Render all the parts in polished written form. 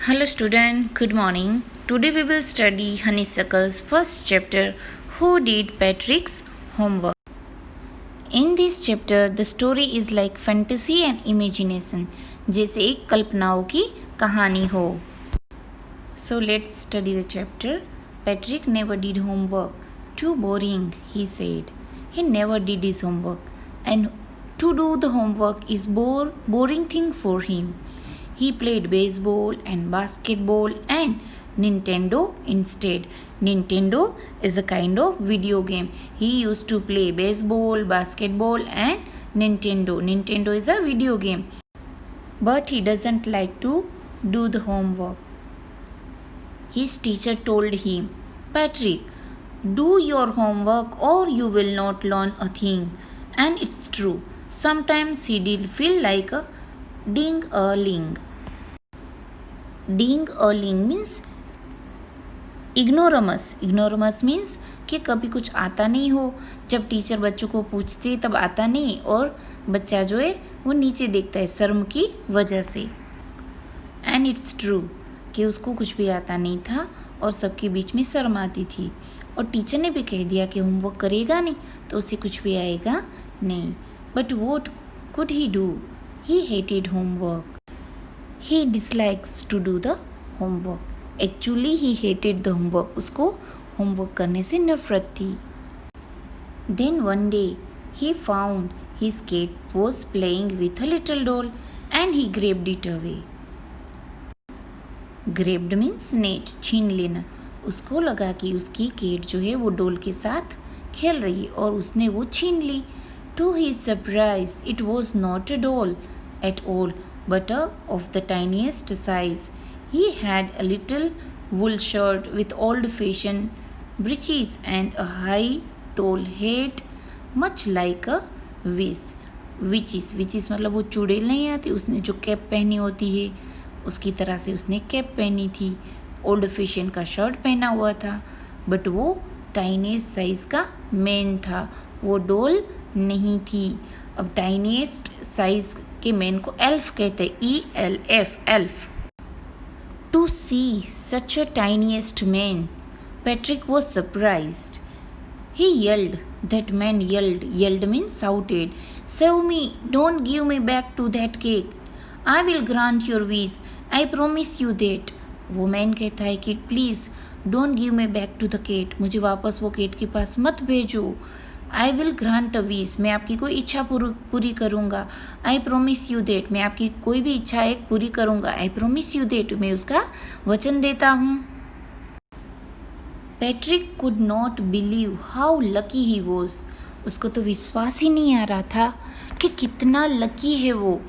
Hello student, good morning. Today we will study Honeysuckle's first chapter, Who Did Patrick's Homework? In this chapter, the story is like fantasy and imagination, जैसे एक कल्पनाओं की कहानी हो. So let's study the chapter. Patrick never did homework. Too boring, he said. He never did his homework, and to do the homework is boring thing for him. He played baseball and basketball and Nintendo instead. Nintendo is a kind of video game. He used to play baseball, basketball and Nintendo. Nintendo is a video game. But he doesn't like to do the homework. His teacher told him, Patrick, do your homework or you will not learn a thing. And it's true. Sometimes he did feel like a ding-a-ling. Ding-a-ling means ignoramus. Ignoramus means कि कभी कुछ आता नहीं हो, जब teacher बच्चों को पूछते तब आता नहीं और बच्चा जो है वो नीचे देखता है शर्म की वजह से. एंड इट्स ट्रू कि उसको कुछ भी आता नहीं था और सबके बीच में शर्म आती थी और टीचर ने भी कह दिया कि होमवर्क करेगा नहीं तो उसे कुछ भी आएगा नहीं. But what could he do? He hated homework. He dislikes to do the homework. Actually, he hated the homework. उसको homework करने से नफरत थी. Then one day, he found his cat was playing with a little doll and he grabbed it away. Grabbed means snatch, छीन लेना. उसको लगा कि उसकी केट जो है वो डोल के साथ खेल रही है और उसने वो छीन ली. To his surprise, it was not a doll at all, but of the tiniest size. He had a little wool shirt with old-fashioned breeches and a high, tall hat, much like a witches मतलब वो चुड़ैल नहीं आती, उसने जो cap पहनी होती है उसकी तरह से उसने कैप पहनी थी. ओल्ड फैशन का शर्ट पहना हुआ था, बट वो टाइनेस्ट साइज का मैन था, वो डोल नहीं थी. अब टाइनेस्ट साइज के मैन को एल्फ कहते हैं, ELF, elf. To see such a tiniest man, Patrick was surprised. He yelled. That man yelled means shouted, save me, don't give me back to that cake. I will grant your wish, I promise you that. वो man कहता है कि please don't give me back to the cat, मुझे वापस वो cat के पास मत भेजो. I will grant a wish, मैं आपकी कोई इच्छा पूरी करूँगा. आई प्रोमिस यू देट, मैं आपकी कोई भी इच्छा एक पूरी करूँगा. आई प्रोमिस यू देट, मैं उसका वचन देता हूँ. Patrick could not believe how lucky he was. उसको तो विश्वास ही नहीं आ रहा था कि कितना लकी है वो.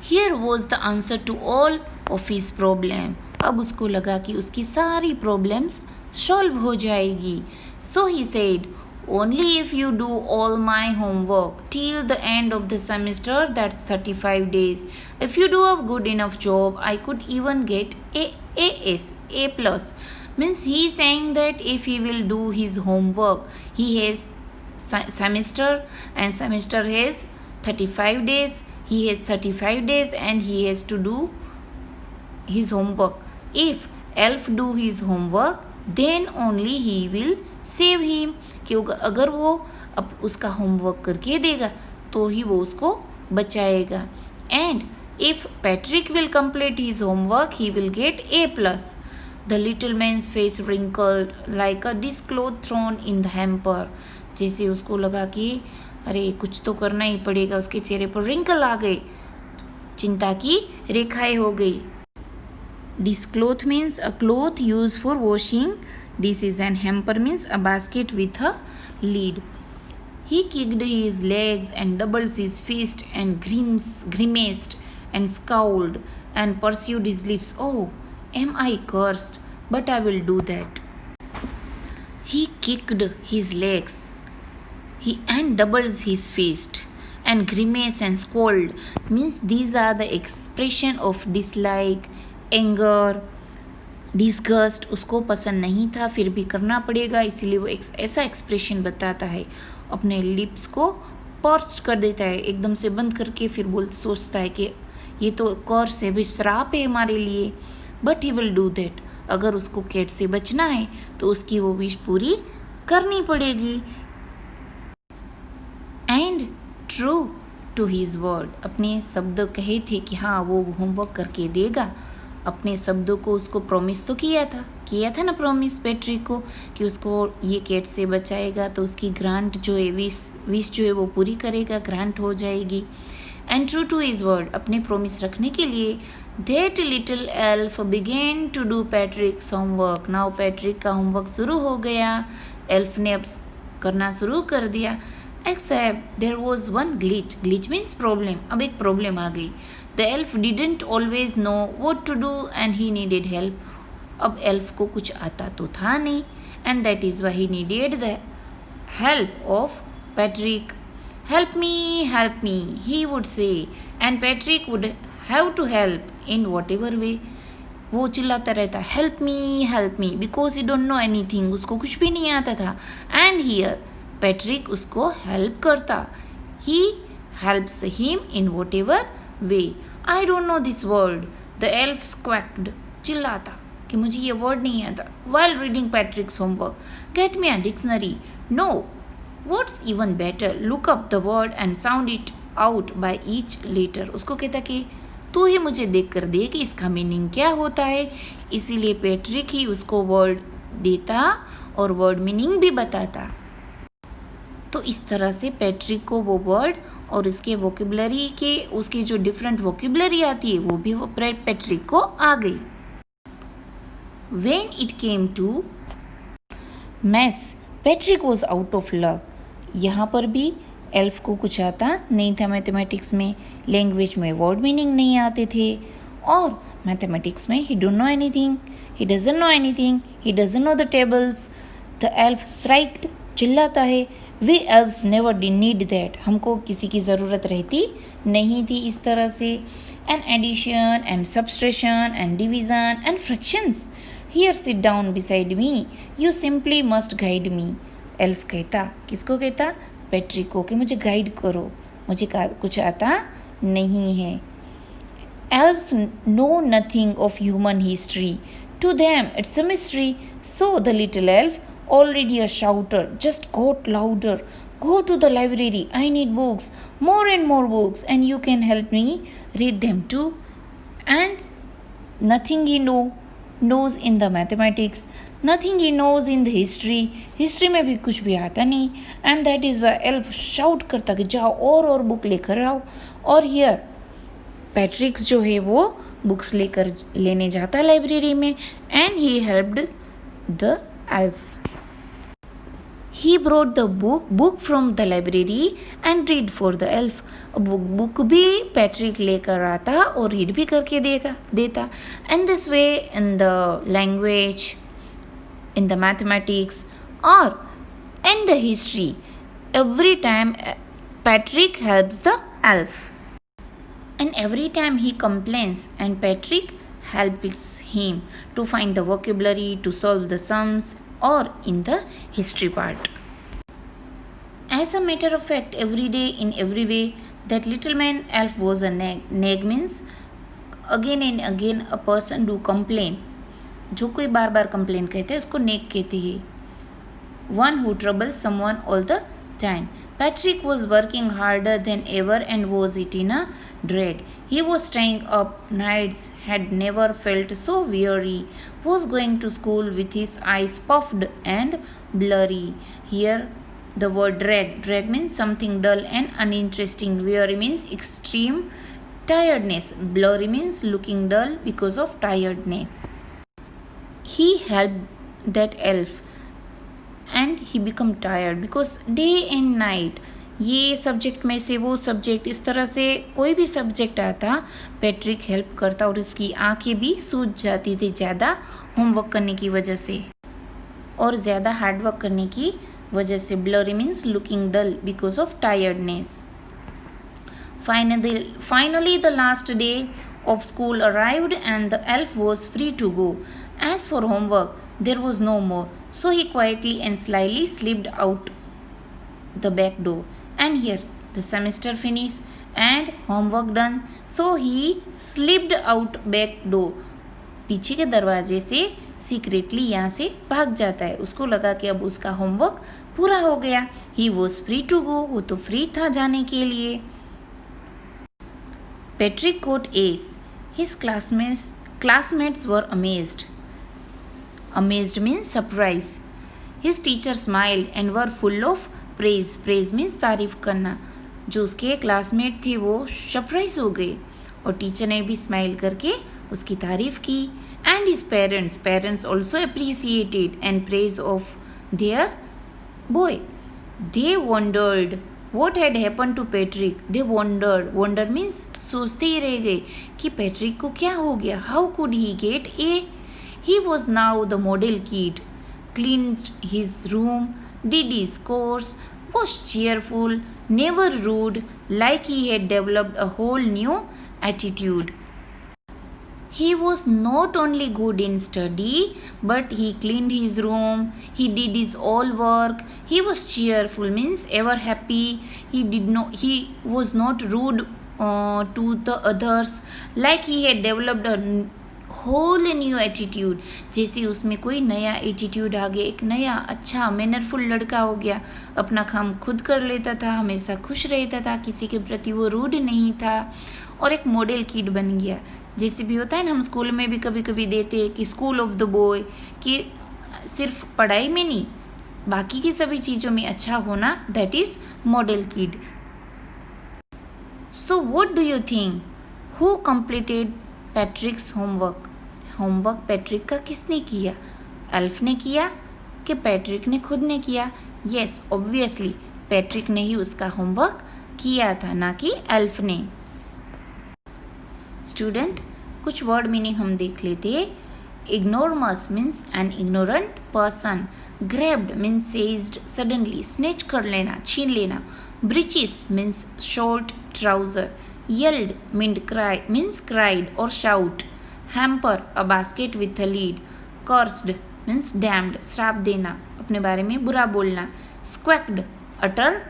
Here was the answer to all of his problem. अब उसको लगा कि उसकी सारी प्रॉब्लम्स सॉल्व हो जाएगी. So he said, only if you do all my homework till the end of the semester, that's 35 days. If you do a good enough job, I could even get A plus. Means he is saying that if he will do his homework, he has semester and semester has 35 days. He has 35 days and he has to do his homework. If elf do his homework, then only he will save him. कि अगर वो अब उसका homework करके देगा तो ही वो उसको बचाएगा. And if Patrick will complete his homework he will get A plus. The little man's face wrinkled like a dishcloth thrown in the hamper. जैसे उसको लगा कि अरे कुछ तो करना ही पड़ेगा, उसके चेहरे पर रिंकल आ गए, चिंता की रेखाएं हो गई. Dishcloth means a cloth used for washing dishes and hamper means a basket with a lid. He kicked his legs and doubled his fist and grimaced and scowled and pursued his lips. Oh, am I cursed? But I will do that. He kicked his legs and doubled his fist and grimace and scold means these are the expression of dislike, anger, disgust. उसको पसंद नहीं था फिर भी करना पड़ेगा, इसीलिए वो ऐसा एक्सप्रेशन बताता है. अपने लिप्स को पर्स्ट कर देता है, एकदम से बंद करके फिर सोचता है कि ये तो कर्स है, भी श्राप है हमारे लिए. But he will do that. अगर उसको कैट से बचना है तो उसकी वो विश पूरी करनी पड़ेगी. And true to his word, अपने शब्द कहे थे कि हाँ वो होमवर्क करके देगा. अपने शब्दों को उसको प्रॉमिस तो किया था ना प्रॉमिस पैट्रिक को कि उसको ये कैट से बचाएगा तो उसकी ग्रांट जो है विश जो है वो पूरी करेगा, ग्रांट हो जाएगी. And true to his word, अपने प्रॉमिस रखने के लिए that little elf began to do Patrick's homework. Now Patrick का होमवर्क शुरू हो गया. एल्फ ने अब करना शुरू कर दिया. Except there was one glitch means problem. अब एक प्रॉब्लम आ गई. The elf didn't always know what to do and he needed help. अब एल्फ को कुछ आता तो था नहीं and that is why he needed the help of Patrick. Help me, he would say, and Patrick would have to help in whatever way. वो चिल्लाता रहता help me because he don't know anything. उसको कुछ भी नहीं आता था. And here Patrick उसको help करता. He helps him in whatever way. I don't know this word. The elf squawked. चिल्लाता कि मुझे ये word नहीं आता. While reading Patrick's homework, get me a dictionary. No. What's even better, look up the word and sound it out by each letter. उसको कहता कि तू ही मुझे देख कर दे कि इसका मीनिंग क्या होता है. इसीलिए पैट्रिक ही उसको वर्ड देता और वर्ड मीनिंग भी बताता. तो इस तरह से पैट्रिक को वो वर्ड और उसके वोकेबलरी के उसकी जो डिफरेंट वोकेबलरी आती है वो भी वो पैट्रिक को आ गई. When it came to maths, Patrick was out of luck. यहाँ पर भी एल्फ को कुछ आता नहीं था मैथमेटिक्स में. लैंग्वेज में वर्ड मीनिंग नहीं आते थे और मैथमेटिक्स में he don't know anything, he doesn't know anything, he doesn't know the tables. The elf shrieked, चिल्लाता है. We elves never did need that, हमको किसी की ज़रूरत रहती नहीं थी इस तरह से. And addition and subtraction and division and fractions. Here sit down beside me, you simply must guide me. Elf कहता, किसको कहता? पैट्रिक को, कि मुझे गाइड करो, मुझे कुछ आता नहीं है. Elves know nothing of human history, to them it's a mystery. So the little elf, already a shouter, just got louder. Go to the library, I need books, more and more books, and you can help me read them too. And nothing he knows in the mathematics, nothing he knows in the history में भी कुछ भी आता नहीं. And that is why elf shout करता कि जाओ और बुक लेकर आओ. और here पैट्रिक्स जो है वो बुक्स लेने जाता लाइब्रेरी में. and he helped the elf. He brought the book from the library and read for the elf. अब वो बुक भी पैट्रिक लेकर आता और रीड भी करके देता. And this way in the language, in the mathematics or in the history, every time Patrick helps the elf. And every time he complains and Patrick helps him to find the vocabulary, to solve the sums or in the history part. As a matter of fact, every day in every way, that little man elf was a nag means again and again a person do complain. जो कोई बार बार complain कहते हैं उसको नेग कहते हैं. One who troubles someone all the time. Patrick was working harder than ever and was it in a drag. He was staying up nights, had never felt so weary, was going to school with his eyes puffed and blurry. Here the word drag means something dull and uninteresting. Weary means extreme tiredness. Blurry means looking dull because of tiredness. He helped that elf and he become tired because day and night, ये subject में से वो subject, इस तरह से कोई भी subject आता पैट्रिक हेल्प करता और इसकी आंखें भी सूज जाती थी ज़्यादा होमवर्क करने की वजह से और ज़्यादा हार्डवर्क करने की वजह से. Blurry means looking dull because of tiredness. Finally the last day of school arrived and the elf was free to go. As for homework, there was no more, so he quietly and slyly slipped out the back door. And here the semester finished and homework done, so he slipped out back door. पीछे के दरवाजे से secretly यहाँ से भाग जाता है। उसको लगा कि अब उसका होमवर्क पूरा हो गया। He was free to go, वो तो फ्री था जाने के लिए। Patrick got A's. His classmates were amazed. Amazed means surprise. His teacher smiled and were full of praise. Praise means तारीफ करना। जो उसके क्लासमेट थे वो सरप्राइज हो गए और टीचर ने भी स्माइल करके उसकी तारीफ की। And his parents also appreciated and praise of their boy. They wondered what had happened to Patrick. They wonder means सोचते ही रह गए कि पैट्रिक को क्या हो गया। How could he get A? He was now the model kid. Cleansed his room, did his course, was cheerful, never rude, like he had developed a whole new attitude. He was not only good in study, but he cleaned his room, he did his all work, he was cheerful means ever happy, he was not rude to the others, like he had developed a whole new attitude. जैसे उसमें कोई नया attitude आ गया, एक नया अच्छा मैनरफुल लड़का हो गया, अपना काम खुद कर लेता था, हमेशा खुश रहता था, किसी के प्रति वो रूड नहीं था और एक मॉडल किड बन गया। जैसे भी होता है ना, हम स्कूल में भी कभी कभी देते हैं कि स्कूल ऑफ द बॉय, कि सिर्फ पढ़ाई में नहीं बाकी की सभी चीज़ों में अच्छा होना, that is model kid. So what do you think, who completed पैट्रिक्स homework? Homework Patrick का किसने किया? एल्फ ने किया कि पैट्रिक ने खुद ने किया? यस, ऑब्वियसली पैट्रिक ने ही उसका होमवर्क किया था, ना कि एल्फ ने। स्टूडेंट, कुछ वर्ड मीनिंग हम देख लेते हैं। Ignoramus means an ignorant person, grabbed means seized suddenly, snatch कर लेना, छीन लेना। Breeches means short trouser. Yelled means cried और shout. Hamper a basket with a lid. Cursed means damned, श्राप देना, अपने बारे में बुरा बोलना। स्क्वैक्ड अटर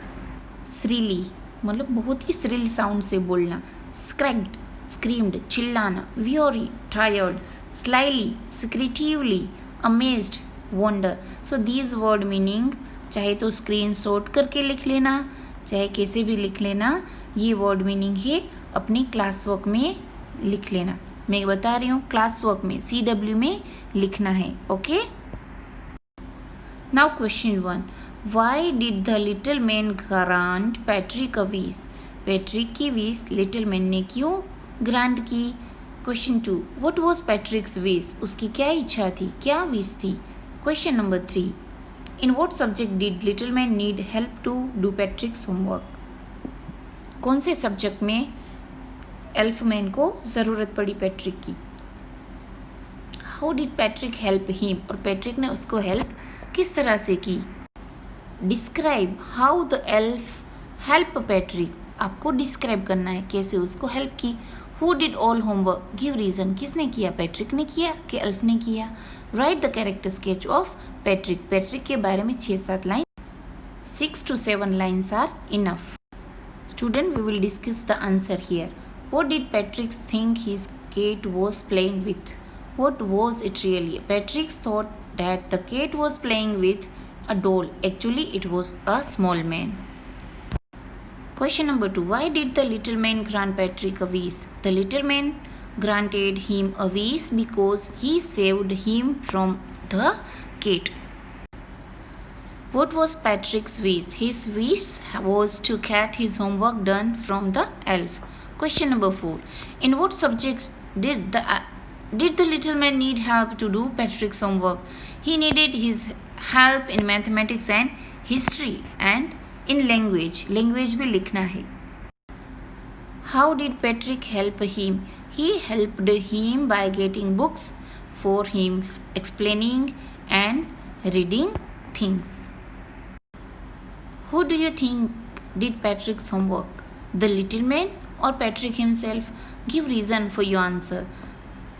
श्रीली, मतलब बहुत ही श्रिल साउंड से बोलना। स्क्रैक्ड screamed, चिल्लाना। weary, tired, slyly, secretively, amazed, wonder. So these word meaning चाहे तो स्क्रीन शॉट करके लिख लेना, चाहे कैसे भी लिख लेना, ये वर्ड मीनिंग है अपनी क्लास वर्क में लिख लेना। मैं बता रही हूँ क्लास वर्क में CW में लिखना है। Okay, now question 1, why did the little man grant Patrick a wish? Patrick की विश लिटिल मैन ने क्यों ग्रांट की? Question 2, what was Patrick's wish? उसकी क्या इच्छा थी, क्या विश थी? Question number 3, in what subject did little man need help to do Patrick's homework? कौन से सब्जेक्ट में एल्फ मैन को ज़रूरत पड़ी पैट्रिक की? How did Patrick help him? और पैट्रिक ने उसको हेल्प किस तरह से की? Describe how the elf help Patrick, आपको डिस्क्राइब करना है कैसे उसको हेल्प की। Who did all homework? Give reason, किसने किया? पैट्रिक ने किया कि एल्फ ने किया? Right the character sketch of Patrick, Patrick के बारे में 6-7 line, 6 to 7 lines are enough. Student, we will discuss the answer here. What did Patrick think his cat was playing with? What was it really? Patrick thought that the cat was playing with a doll. Actually, it was a small man. Question number 2. Why did the little man grant Patrick a wish? The little man granted him a wish because he saved him from the cat. What was Patrick's wish? His wish was to get his homework done from the elf. Question number 4. In what subjects did the little man need help to do Patrick's homework? He needed his help in mathematics and history and in language. Language भी लिखना है। How did Patrick help him? He helped him by getting books for him, explaining and reading things. Who do you think did Patrick's homework? The little man or Patrick himself? Give reason for your answer.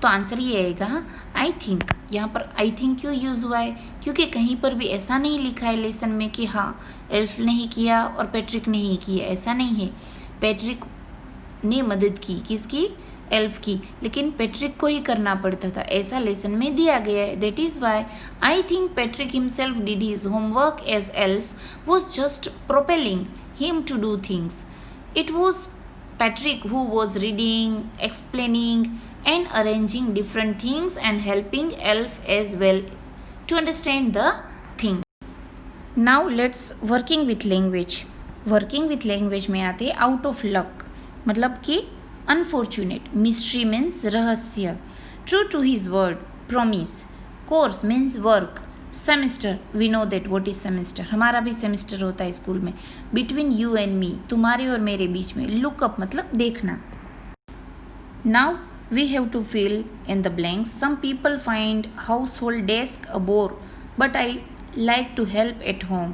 तो answer ये आएगा I think. यहाँ पर I think क्यों use हुआ है? क्योंकि कहीं पर भी ऐसा नहीं लिखा है लेसन में कि हाँ एल्फ ने ही किया और पैट्रिक ने ही किया, ऐसा नहीं है। पैट्रिक ने मदद की, किसकी? एल्फ की, लेकिन पैट्रिक को ही करना पड़ता था, ऐसा लेसन में दिया गया है. That is why I think Patrick himself did his homework as elf was just propelling him to do things. It was Patrick who was reading, explaining and arranging different things and helping Elf as well to understand the thing. Now let's working with language. Working with language में आते out of luck, मतलब कि unfortunate. Mystery means रहस्य. True to his word, promise. Course means work. Semester, we know that what is semester, हमारा भी semester होता है school में. बिटवीन यू एंड मी, तुम्हारे और मेरे बीच में. लुकअप मतलब देखना. Now we have to fill in the blanks. Some people find household desk a bore but I like to help at home.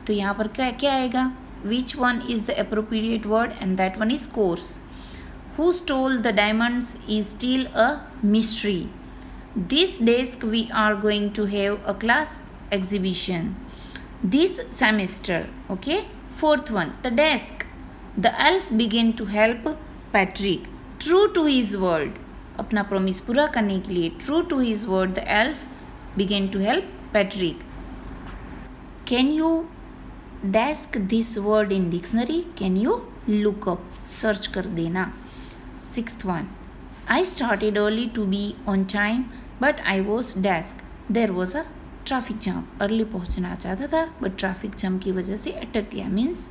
तो यहाँ पर क्या क्या आएगा? Which one is the appropriate word and that one is course. Who stole the diamonds is still a mystery. This desk we are going to have a class exhibition this semester. Okay, fourth one, the desk. The elf began to help Patrick. True to his word, अपना promise पूरा करने के लिए true to his word, the elf began to help Patrick. Can you desk this word in dictionary? Can you look up, search कर देना. Sixth one, I started early to be on time but I was desk. There was a traffic jam. Early पहुँचना चाहता था but traffic jam की वजह से अटक गया. Means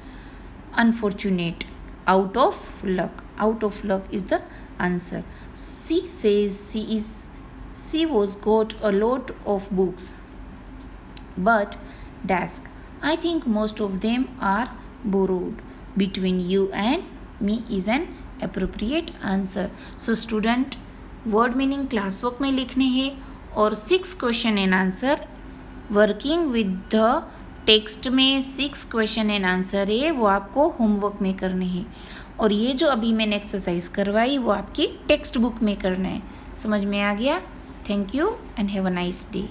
unfortunate, out of luck. Out of luck is the answer. She says she was got a lot of books but desk. I think most of them are borrowed. Between you and me is an appropriate answer. So student, word meaning class work में लिखने हैं और 6 question and answer. Working with the text में 6 question and answer है, वो आपको homework में करने हैं. और ये जो अभी मैंने एक्सरसाइज करवाई वो आपकी टेक्स्ट बुक में करना है. समझ में आ गया? Thank you and have a nice day.